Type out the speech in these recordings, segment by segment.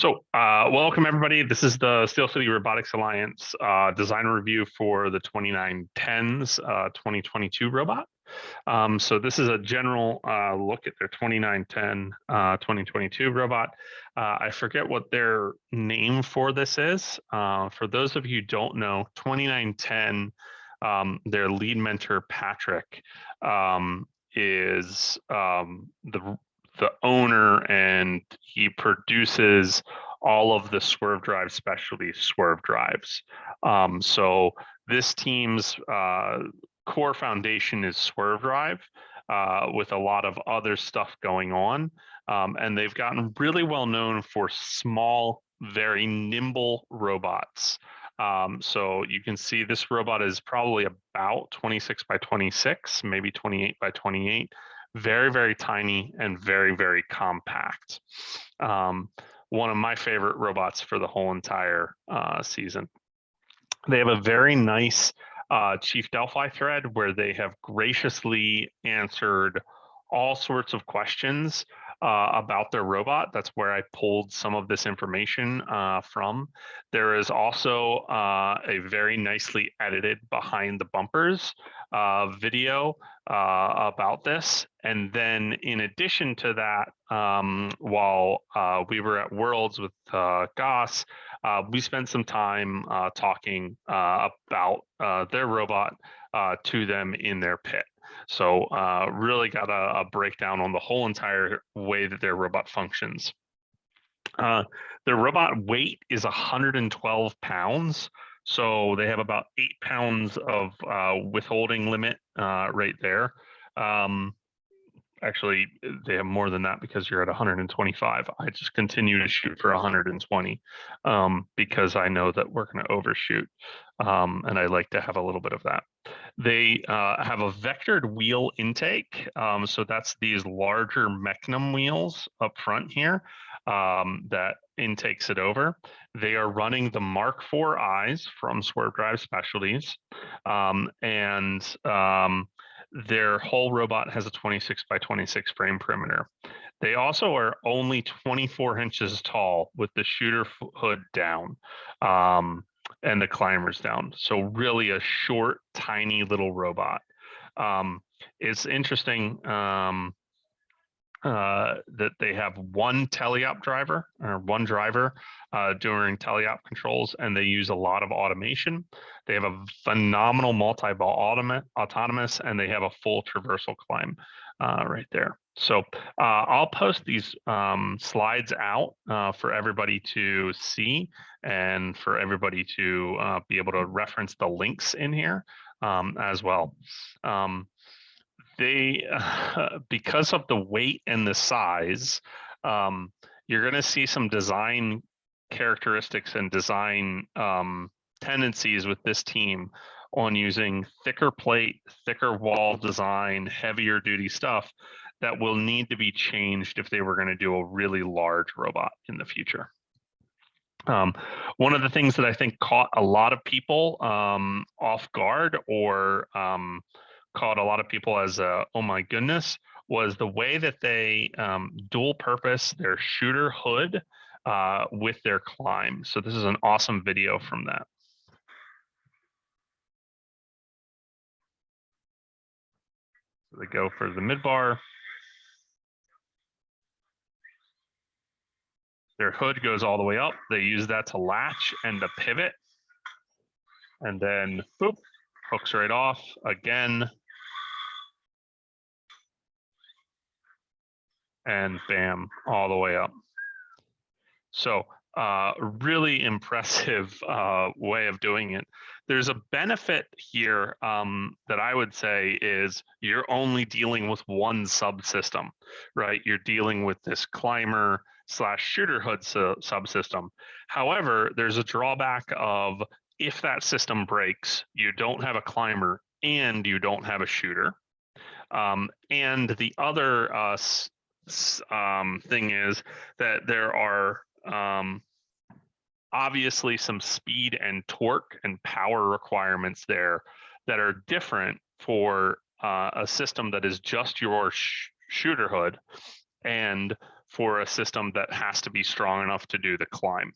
Welcome everybody. This is the Steel City Robotics Alliance design review for the 2910's 2022 robot. So this is a general look at their 2910 2022 robot. I forget what their name for this is. For those of you who don't know, 2910, their lead mentor, Patrick, is the owner, and he produces all of the swerve drive specialty swerve drives. So this team's core foundation is swerve drive with a lot of other stuff going on. And they've gotten really well known for small, very nimble robots. So you can see this robot is probably about 26 by 26, maybe 28 by 28. Very, very tiny and very, very compact. One of my favorite robots for the whole entire season. They have a very nice Chief Delphi thread where they have graciously answered all sorts of questions about their robot. That's where I pulled some of this information from. There is also a very nicely edited behind the bumpers video about this. And then in addition to that, while we were at Worlds with Goss, we spent some time talking about their robot to them in their pit. So really got a breakdown on the whole entire way that their robot functions. Their robot weight is 112 pounds. So they have about 8 pounds of withholding limit right there. Actually, they have more than that because you're at 125. I just continue to shoot for 120 because I know that we're going to overshoot, and I like to have a little bit of that. They have a vectored wheel intake, so that's these larger Mechnum wheels up front here that intakes it over. They are running the Mark IV eyes from Swerve Drive Specialties, and their whole robot has a 26 by 26 frame perimeter. They also are only 24 inches tall with the shooter hood down and the climbers down. So really a short, tiny little robot. It's interesting that they have one teleop driver or one driver during teleop controls, and they use a lot of automation. They have a phenomenal multi-ball autonomous, and they have a full traversal climb right there. So I'll post these slides out for everybody to see and for everybody to be able to reference the links in here as well. They, because of the weight and the size, you're going to see some design characteristics and design tendencies with this team on using thicker plate, thicker wall design, heavier duty stuff that will need to be changed if they were going to do a really large robot in the future. One of the things that I think caught a lot of people off guard or caught a lot of people as oh my goodness, was the way that they dual purpose their shooter hood with their climb. So this is an awesome video from that. So they go for the midbar. Their hood goes all the way up. They use that to latch and to pivot. And then boop, hooks right off again. And bam, all the way up. So really impressive way of doing it. There's a benefit here that I would say is you're only dealing with one subsystem, right? You're dealing with this climber / shooter hood subsystem. However, there's a drawback of if that system breaks, you don't have a climber and you don't have a shooter. And the other thing is that there are obviously some speed and torque and power requirements there that are different for a system that is just your shooter hood and for a system that has to be strong enough to do the climb.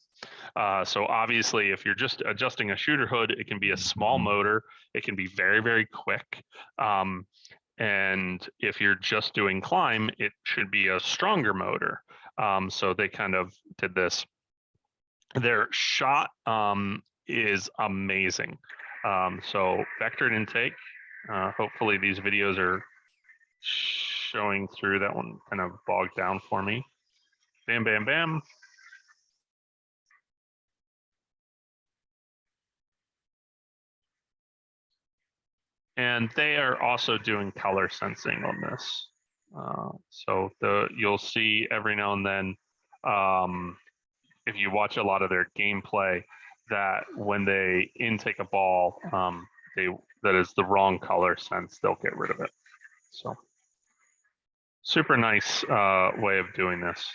So obviously, if you're just adjusting a shooter hood, it can be a small motor. It can be very, very quick. And if you're just doing climb, it should be a stronger motor. So they kind of did this. Their shot is amazing. So vectored intake. Hopefully these videos are showing through. That one kind of bogged down for me. Bam, bam, bam. And they are also doing color sensing on this. So you'll see every now and then, if you watch a lot of their gameplay, that when they intake a ball, that is the wrong color sense, they'll get rid of it. So super nice way of doing this.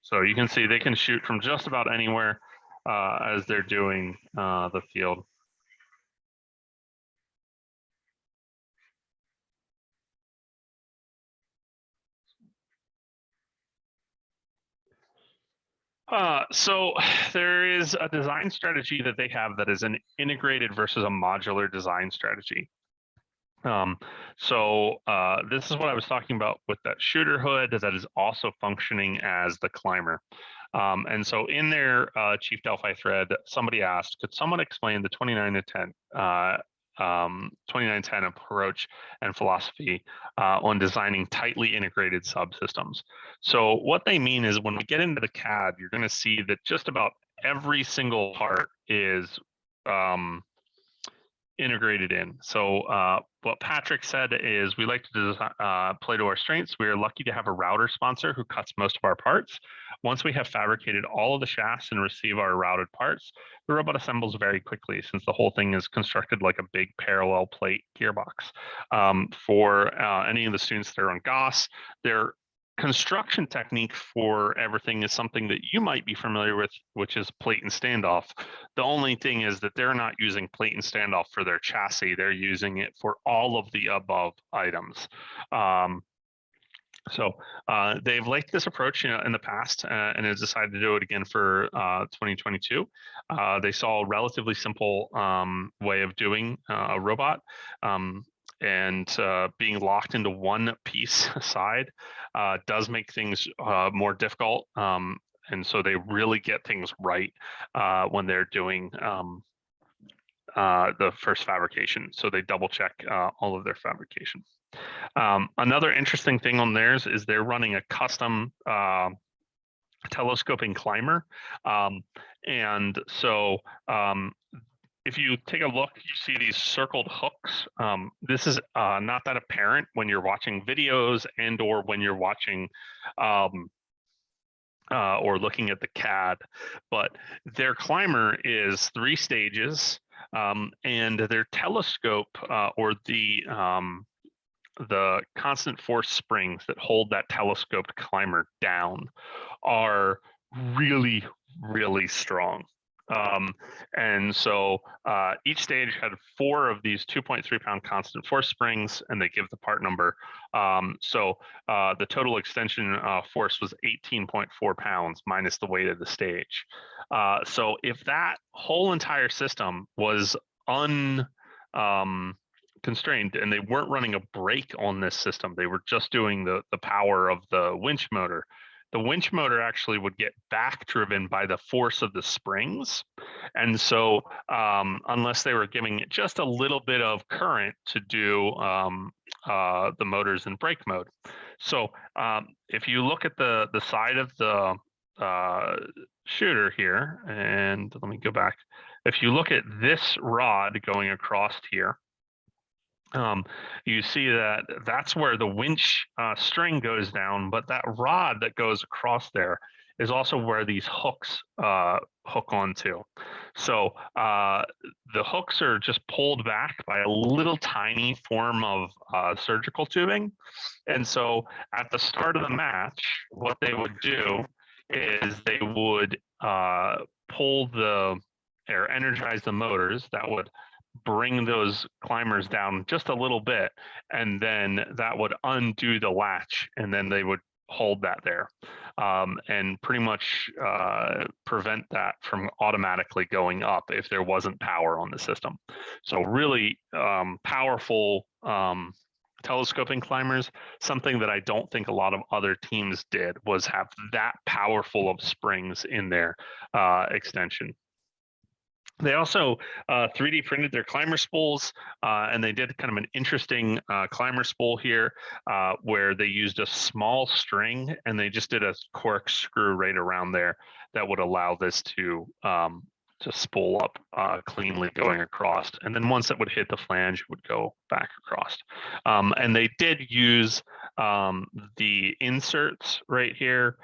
So you can see they can shoot from just about anywhere as they're doing the field. So there is a design strategy that they have that is an integrated versus a modular design strategy. This is what I was talking about with that shooter hood that is also functioning as the climber. And so in their Chief Delphi thread, somebody asked, could someone explain the 2910 approach and philosophy on designing tightly integrated subsystems? So what they mean is when we get into the CAD, you're going to see that just about every single part is integrated in. So what Patrick said is we like to play to our strengths. We are lucky to have a router sponsor who cuts most of our parts. Once we have fabricated all of the shafts and receive our routed parts, the robot assembles very quickly since the whole thing is constructed like a big parallel plate gearbox. For any of the students that are on GOS, their construction technique for everything is something that you might be familiar with, which is plate and standoff. The only thing is that they're not using plate and standoff for their chassis. They're using it for all of the above items. They've liked this approach in the past and has decided to do it again for 2022. They saw a relatively simple way of doing a robot. And being locked into one piece side does make things more difficult. And so they really get things right when they're doing the first fabrication. So they double check all of their fabrication. Another interesting thing on theirs is they're running a custom telescoping climber. And so if you take a look, you see these circled hooks. This is not that apparent when you're watching videos and or when you're watching or looking at the CAD, but their climber is 3 stages, and their telescope or the constant force springs that hold that telescoped climber down are really, really strong. And so each stage had 4 of these 2.3 pound constant force springs, and they give the part number. The total extension force was 18.4 pounds minus the weight of the stage. So if that whole entire system was constrained and they weren't running a brake on this system, they were just doing the power of the winch motor, the winch motor actually would get back driven by the force of the springs. And so unless they were giving it just a little bit of current to do the motors in brake mode. So if you look at the side of the shooter here, and let me go back. If you look at this rod going across here, you see that that's where the winch string goes down, but that rod that goes across there is also where these hooks hook onto. So the hooks are just pulled back by a little tiny form of surgical tubing. And so at the start of the match, what they would do is they would pull or energize the motors that would bring those climbers down just a little bit, and then that would undo the latch, and then they would hold that there, and pretty much prevent that from automatically going up if there wasn't power on the system. So really powerful telescoping climbers. Something that I don't think a lot of other teams did was have that powerful of springs in their extension. They also 3D printed their climber spools, and they did kind of an interesting climber spool here where they used a small string and they just did a corkscrew right around there that would allow this to spool up cleanly going across. And then once it would hit the flange, it would go back across. And they did use the inserts right here.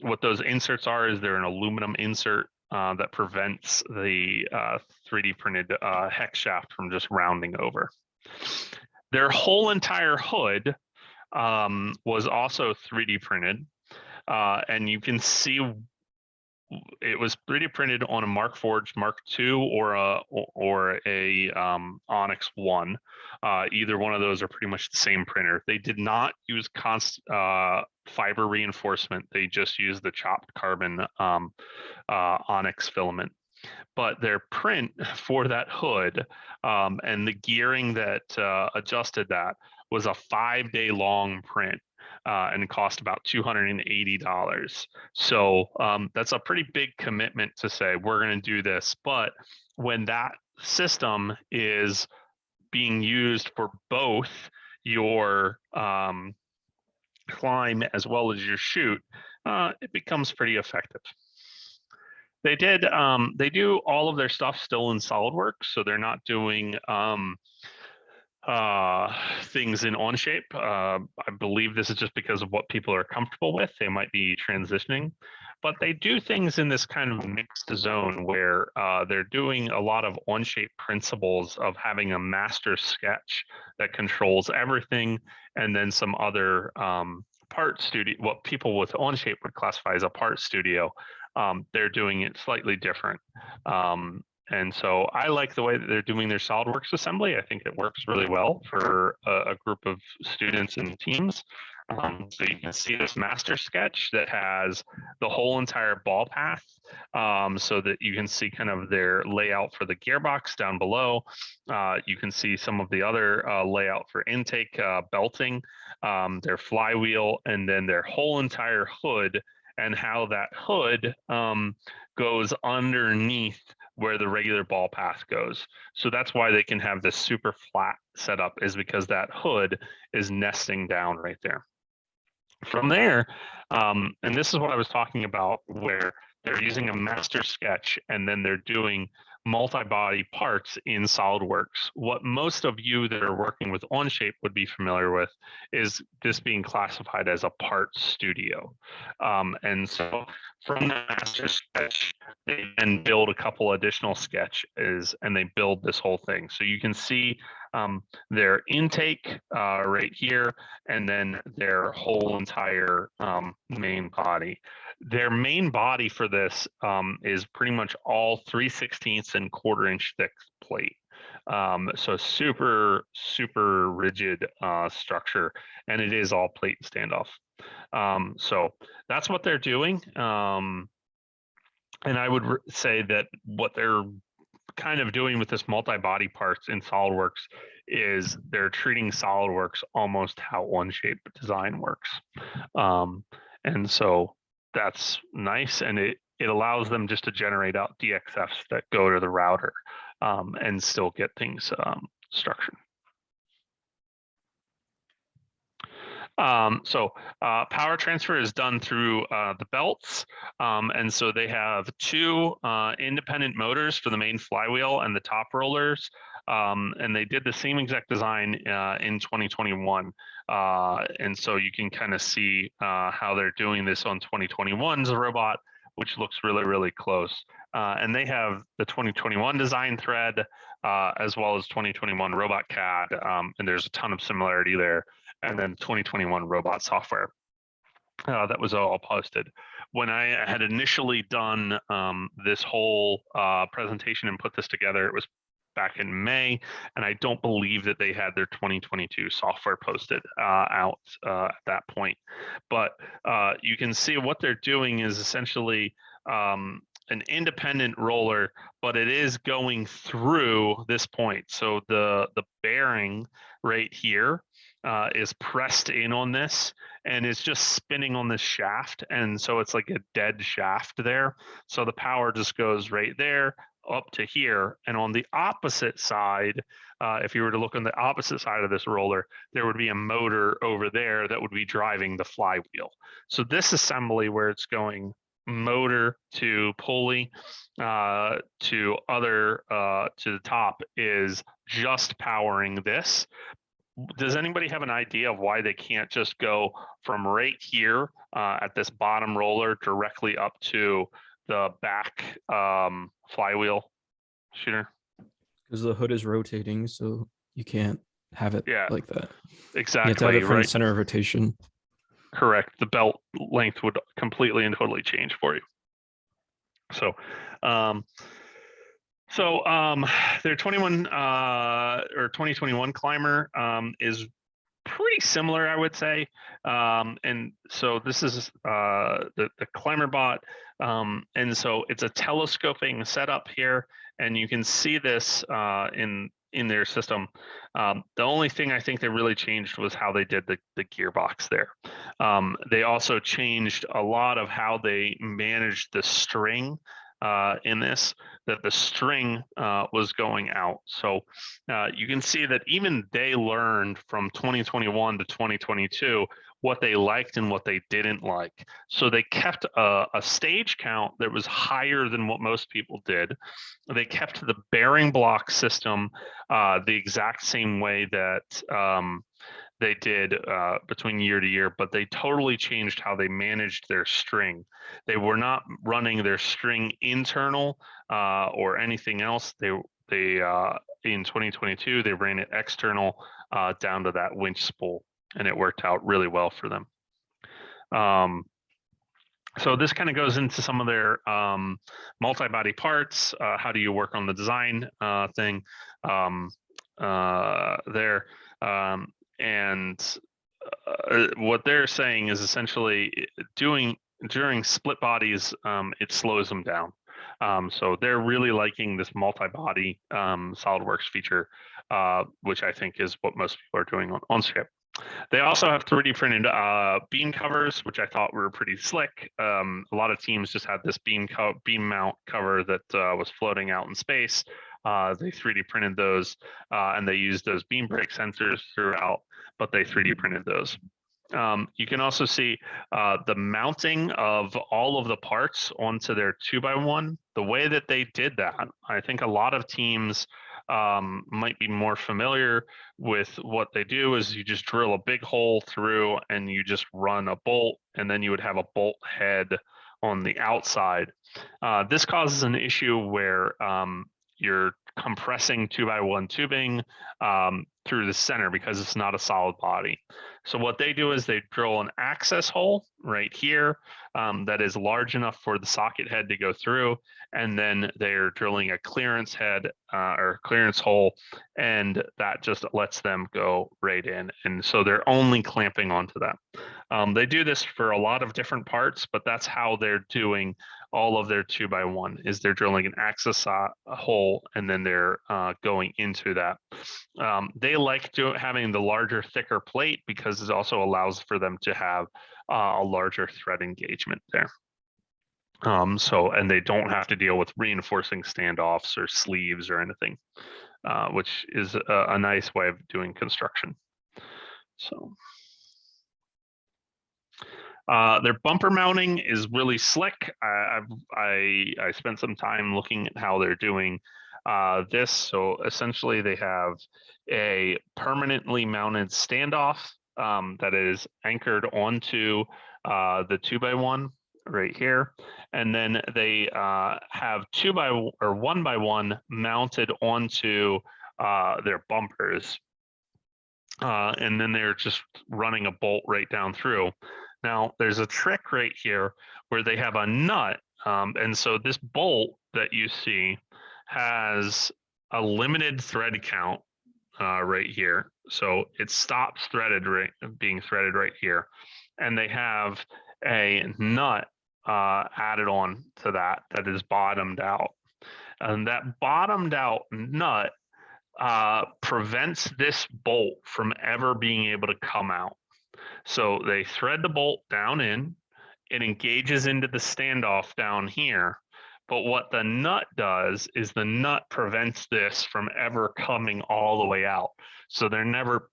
What those inserts are is they're an aluminum insert that prevents the 3D printed hex shaft from just rounding over. Their whole entire hood was also 3D printed, and you can see it was 3D printed on a Markforged Mark II or a Onyx 1. Either one of those are pretty much the same printer. They did not use fiber reinforcement. They just used the chopped carbon Onyx filament. But their print for that hood and the gearing that adjusted that was a 5-day long print. And it cost about $280. So that's a pretty big commitment to say we're going to do this. But when that system is being used for both your climb as well as your shoot, it becomes pretty effective. They do all of their stuff still in SolidWorks, so they're not doing things in Onshape. I believe this is just because of what people are comfortable with. They might be transitioning, but they do things in this kind of mixed zone where they're doing a lot of Onshape principles of having a master sketch that controls everything, and then some other part studio, what people with Onshape would classify as a part studio. They're doing it slightly different. And so I like the way that they're doing their SolidWorks assembly. I think it works really well for a group of students and teams. So you can see this master sketch that has the whole entire ball path, so that you can see kind of their layout for the gearbox down below. You can see some of the other layout for intake, belting, their flywheel, and then their whole entire hood, and how that hood goes underneath where the regular ball path goes. So that's why they can have this super flat setup, is because that hood is nesting down right there. From there, and this is what I was talking about, where they're using a master sketch and then they're doing multi-body parts in SolidWorks. What most of you that are working with Onshape would be familiar with is this being classified as a part studio. And so from the master sketch, they then build a couple additional sketches and they build this whole thing. So you can see their intake right here, and then their whole entire main body. Their main body for this is pretty much all 3/16 and 1/4 inch thick plate. So super, super rigid structure, and it is all plate standoff. So that's what they're doing. And I would say that what they're kind of doing with this multi-body parts in SolidWorks is they're treating SolidWorks almost how Onshape design works. And so that's nice, and it allows them just to generate out DXFs that go to the router and still get things structured. Power transfer is done through the belts. And so they have two independent motors for the main flywheel and the top rollers. And they did the same exact design in 2021. And so you can kind of see how they're doing this on 2021's robot, which looks really, really close. And they have the 2021 design thread as well as 2021 robot CAD. And there's a ton of similarity there. And then 2021 robot software. that was all posted. When I had initially done this whole presentation and put this together, it was back in May, and I don't believe that they had their 2022 software posted out at that point. But you can see what they're doing is essentially an independent roller, but it is going through this point. So the bearing right here is pressed in on this and is just spinning on this shaft. And so it's like a dead shaft there. So the power just goes right there up to here. And on the opposite side, if you were to look on the opposite side of this roller, there would be a motor over there that would be driving the flywheel. So this assembly where it's going motor to pulley to the top is just powering this. Does anybody have an idea of why they can't just go from right here at this bottom roller directly up to the back flywheel shooter? Because the hood is rotating, so you can't have it like that. Exactly. You have to have it from the center of rotation. Correct. The belt length would completely and totally change for you. So, their 2021 climber is pretty similar, I would say. And so this is the climber bot. And so it's a telescoping setup here, and you can see this in their system. The only thing I think they really changed was how they did the gearbox there. They also changed a lot of how they managed the string in this, that the string was going out. So you can see that even they learned from 2021 to 2022 what they liked and what they didn't like. So they kept a stage count that was higher than what most people did. They kept the bearing block system the exact same way that they did between year to year, but they totally changed how they managed their string. They were not running their string internal or anything else. They in 2022 they ran it external down to that winch spool, and it worked out really well for them. So this kind of goes into some of their multi-body parts. How do you work on the design thing there? And what they're saying is essentially during split bodies, it slows them down. So they're really liking this multi-body SolidWorks feature, which I think is what most people are doing on Skip. They also have 3D printed beam covers, which I thought were pretty slick. A lot of teams just had this beam mount cover that was floating out in space. They 3D printed those, and they used those beam break sensors throughout, but they 3D printed those. You can also see the mounting of all of the parts onto their 2x1. The way that they did that, I think a lot of teams might be more familiar with what they do is you just drill a big hole through and you just run a bolt, and then you would have a bolt head on the outside. This causes an issue where you're compressing 2x1 tubing through the center because it's not a solid body. So what they do is they drill an access hole right here that is large enough for the socket head to go through, and then they're drilling a clearance head or clearance hole, and that just lets them go right in. And so they're only clamping onto that. They do this for a lot of different parts, but that's how they're doing all of their 2x1 is they're drilling an access hole, and then they're going into that. They like having the larger, thicker plate because it also allows for them to have a larger thread engagement there. And they don't have to deal with reinforcing standoffs or sleeves or anything, which is a nice way of doing construction. So. Their bumper mounting is really slick. I spent some time looking at how they're doing this. So essentially they have a permanently mounted standoff that is anchored onto the 2x1 right here. And then they have 1x1 mounted onto their bumpers. And then they're just running a bolt right down through. Now, there's a trick right here where they have a nut. And so this bolt that you see has a limited thread count right here. So it stops being threaded right here. And they have a nut added on to that is bottomed out. And that bottomed out nut prevents this bolt from ever being able to come out. So they thread the bolt down in, it engages into the standoff down here. But what the nut does is the nut prevents this from ever coming all the way out. So they're never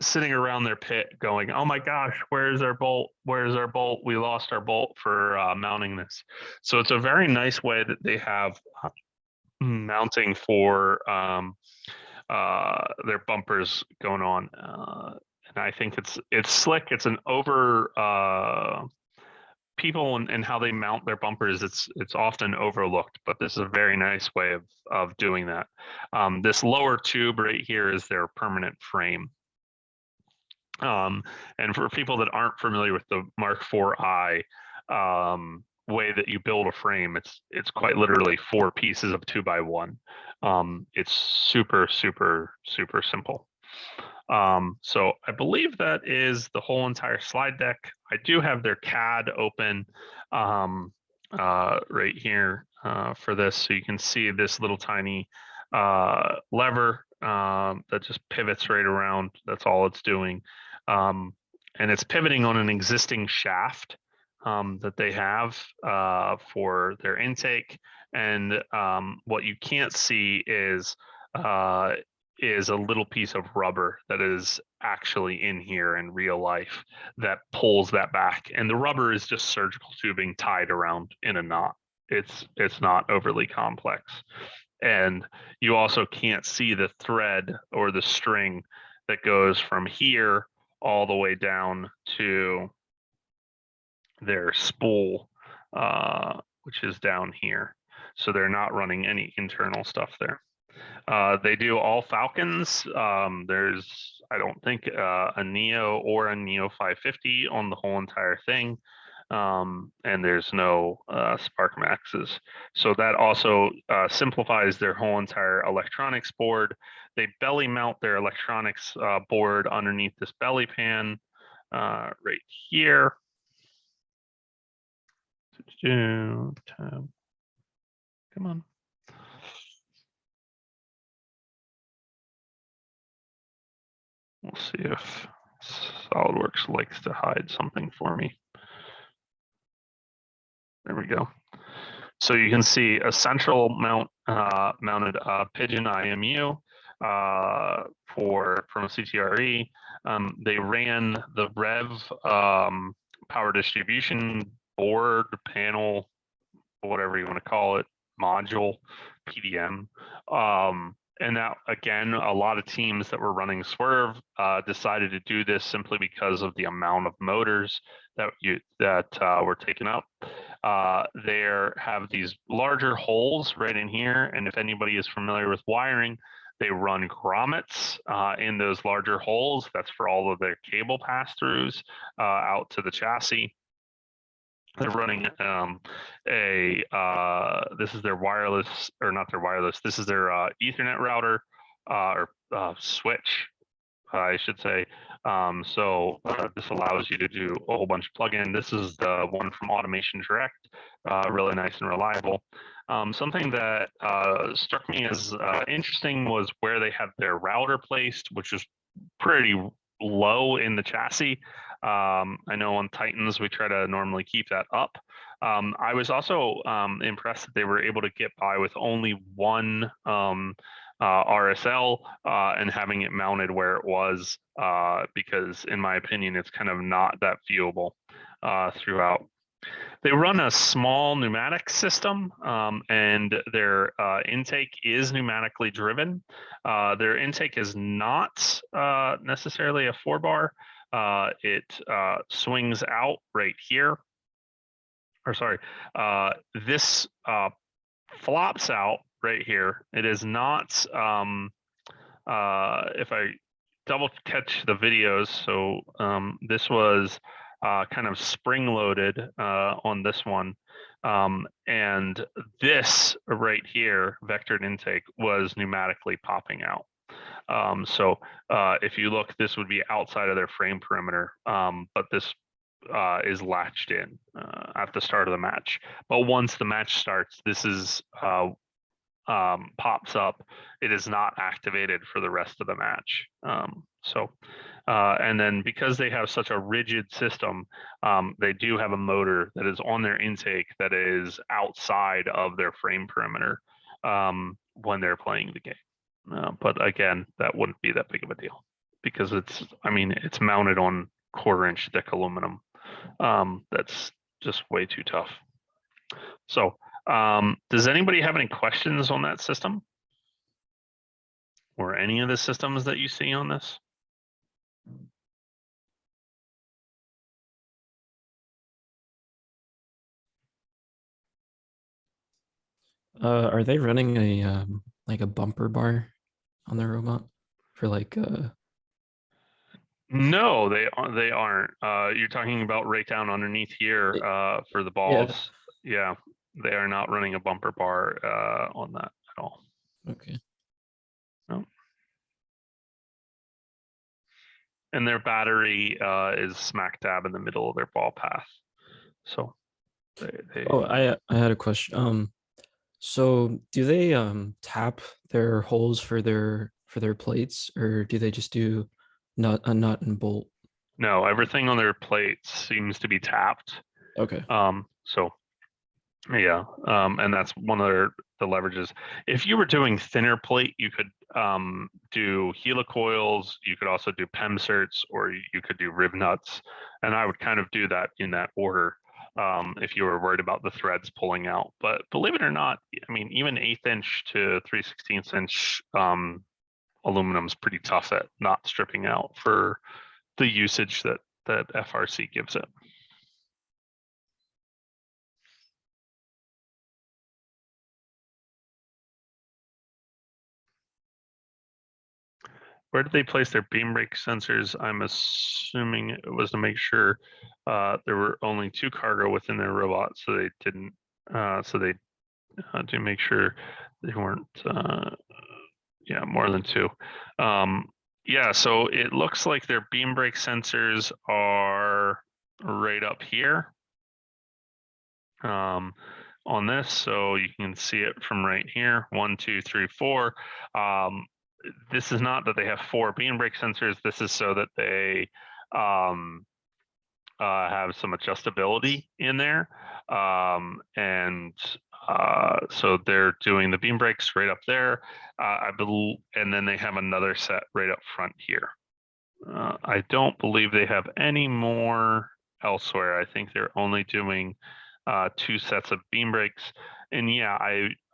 sitting around their pit going, oh my gosh, where's our bolt? Where's our bolt? We lost our bolt for mounting this. So it's a very nice way that they have mounting for their bumpers going on. And I think it's slick. It's an over people and how they mount their bumpers. It's often overlooked, but this is a very nice way of doing that. This lower tube right here is their permanent frame. And for people that aren't familiar with the Mark IV-I way that you build a frame, it's quite literally 4 pieces of 2x1. It's super simple. So I believe that is the whole entire slide deck. I do have their CAD open right here for this, so you can see this little tiny lever that just pivots right around. That's all it's doing. And it's pivoting on an existing shaft that they have for their intake. And what you can't see is a little piece of rubber that is actually in here in real life that pulls that back. And the rubber is just surgical tubing tied around in a knot. It's not overly complex. And you also can't see the thread or the string that goes from here all the way down to their spool, which is down here. So they're not running any internal stuff there. They do all Falcons. There's, I don't think, a Neo or a Neo 550 on the whole entire thing. And there's no Spark Maxes. So that also simplifies their whole entire electronics board. They belly mount their electronics board underneath this belly pan right here. Come on. We'll see if SolidWorks likes to hide something for me. There we go. So you can see a central mounted Pigeon IMU from a CTRE. They ran the Rev power distribution board, panel, whatever you want to call it, module, PDM. And that, again, a lot of teams that were running Swerve decided to do this simply because of the amount of motors that were taken up. They have these larger holes right in here, and if anybody is familiar with wiring, they run grommets in those larger holes. That's for all of their cable pass-throughs out to the chassis. They're running this is their wireless, or not their wireless, this is their Ethernet router or switch, I should say. So this allows you to do a whole bunch of plug-in. This is the one from Automation Direct, really nice and reliable. Something that struck me as interesting was where they have their router placed, which is pretty low in the chassis. I know on Titans, we try to normally keep that up. I was also impressed that they were able to get by with only one RSL and having it mounted where it was, because in my opinion, it's kind of not that viewable throughout. They run a small pneumatic system, and their intake is pneumatically driven. Their intake is not necessarily a 4-bar. It swings out right here. Or sorry, this flops out right here. It is not, if I double catch the videos, so this was kind of spring loaded on this one. And this right here, vectored intake, was pneumatically popping out. So if you look, this would be outside of their frame perimeter, but this is latched in at the start of the match. But once the match starts, this is pops up. It is not activated for the rest of the match. And then because they have such a rigid system, they do have a motor that is on their intake that is outside of their frame perimeter when they're playing the game. But again, that wouldn't be that big of a deal because it's mounted on 1/4-inch thick aluminum. That's just way too tough. So does anybody have any questions on that system or any of the systems that you see on this? Are they running a like a bumper bar on their robot for like No, they aren't. You're talking about right down underneath here for the balls. Yeah, they are not running a bumper bar on that at all. Okay. No. And their battery is smack dab in the middle of their ball path. So Oh, I had a question. So do they tap their holes for their plates, or do they just do a nut and bolt? No, everything on their plates seems to be tapped. Okay. So yeah, and that's one of the leverages. If you were doing thinner plate, you could do helicoils. You could also do PEMSerts, or you could do rib nuts. And I would kind of do that in that order if you were worried about the threads pulling out. But believe it or not, I mean, even 1/8 inch to 3/16 inch aluminum is pretty tough at not stripping out for the usage that FRC gives it. Where did they place their beam brake sensors? I'm assuming it was to make sure there were only 2 cargo within their robot, so they didn't. So they to make sure they weren't, yeah, more than 2. Yeah, so it looks like their beam brake sensors are right up here on this, so you can see it from right here. 1, 2, 3, 4. This is not that they have 4 beam brake sensors. This is so that they have some adjustability in there. So they're doing the beam brakes right up there, I believe, and then they have another set right up front here. I don't believe they have any more elsewhere. I think they're only doing 2 sets of beam brakes. And yeah,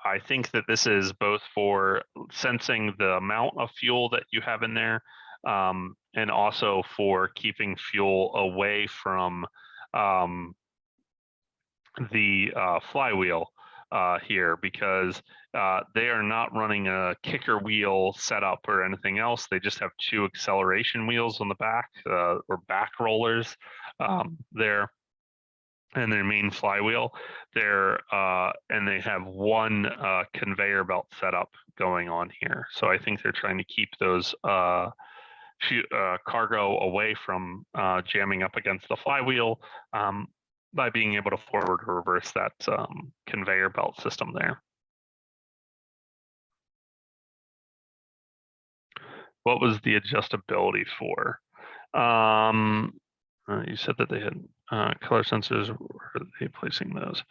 I think that this is both for sensing the amount of fuel that you have in there, and also for keeping fuel away from the flywheel here, because they are not running a kicker wheel setup or anything else. They just have 2 acceleration wheels on the back, or back rollers there. And their main flywheel there, and they have 1 conveyor belt setup going on here. So I think they're trying to keep those cargo away from jamming up against the flywheel by being able to forward or reverse that conveyor belt system there. What was the adjustability for? You said that they had color sensors. Where are they placing those?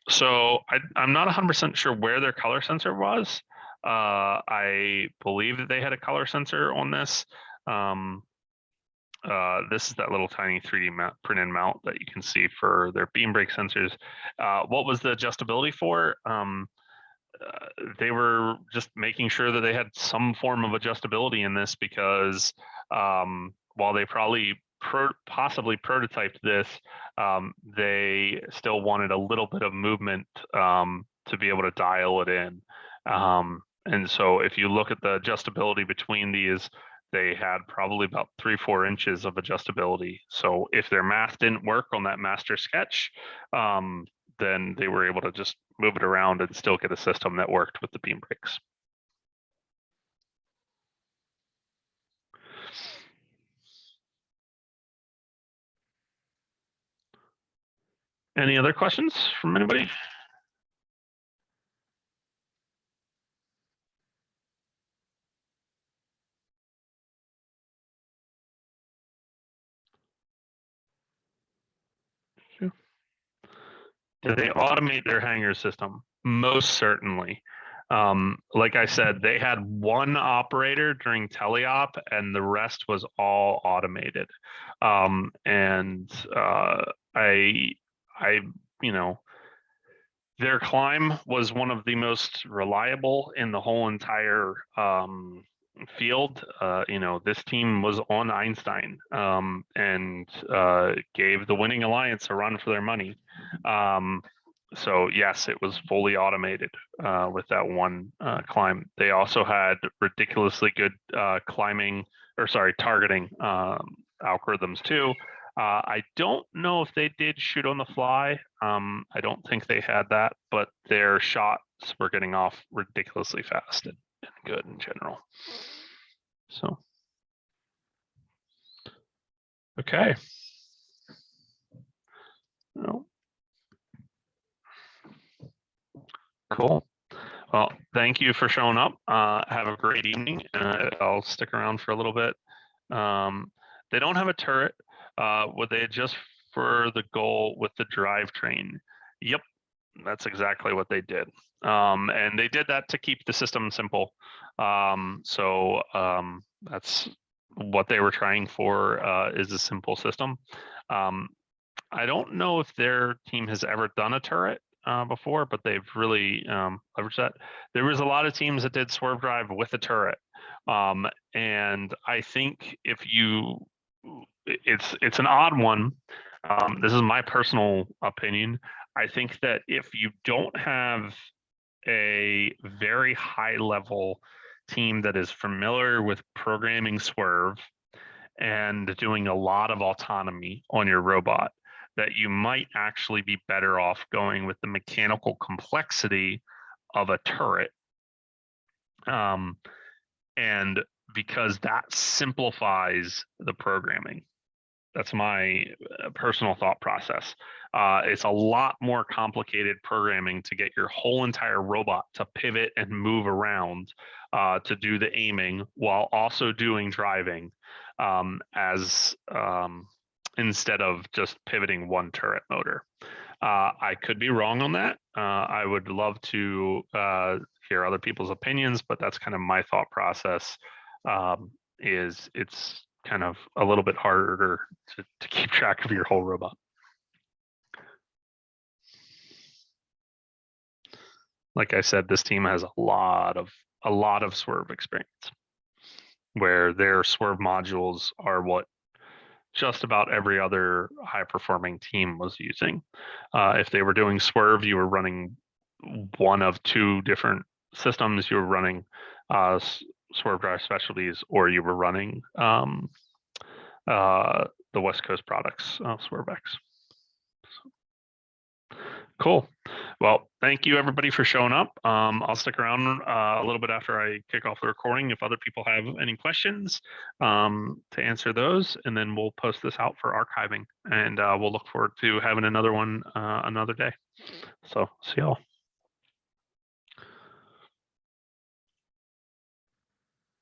So I'm not 100% sure where their color sensor was. I believe that they had a color sensor on this. This is that little tiny 3D print and mount that you can see for their beam brake sensors. What was the adjustability for? They were just making sure that they had some form of adjustability in this, because while they probably possibly prototyped this, they still wanted a little bit of movement to be able to dial it in. And so if you look at the adjustability between these they had probably about 3-4 inches of adjustability. So if their math didn't work on that master sketch, then they were able to just move it around and still get a system that worked with the beam brakes. Any other questions from anybody? Did they automate their hanger system? Most certainly. Like I said, they had one operator during teleop, and the rest was all automated. You know, their climb was one of the most reliable in the whole entire field. You know, this team was on Einstein and gave the winning alliance a run for their money. So yes, it was fully automated with that one climb. They also had ridiculously good targeting algorithms too. I don't know if they did shoot on the fly. I don't think they had that, but their shots were getting off ridiculously fast and good in general. So, okay. Well, cool. Well, thank you for showing up. Have a great evening. I'll stick around for a little bit. They don't have a turret. Would they adjust for the goal with the drivetrain? Yep, that's exactly what they did. And they did that to keep the system simple. That's what they were trying for, is a simple system. I don't know if their team has ever done a turret before, but they've really leveraged that. There was a lot of teams that did swerve drive with a turret. And I think if you, it's an odd one. This is my personal opinion. I think that if you don't have a very high level team that is familiar with programming swerve and doing a lot of autonomy on your robot, that you might actually be better off going with the mechanical complexity of a turret. And because that simplifies the programming. That's my personal thought process. It's a lot more complicated programming to get your whole entire robot to pivot and move around to do the aiming while also doing driving, instead of just pivoting one turret motor. I could be wrong on that. I would love to hear other people's opinions, but that's kind of my thought process. It's kind of a little bit harder to keep track of your whole robot. Like I said, this team has a lot of swerve experience, where their swerve modules are what just about every other high performing team was using. If they were doing swerve, you were running one of two different systems. You were running swerve drive specialties, or you were running the West Coast products, SwerveX. Cool. Well, thank you everybody for showing up. I'll stick around a little bit after I kick off the recording if other people have any questions to answer those, and then we'll post this out for archiving, and we'll look forward to having another one another day. So see y'all.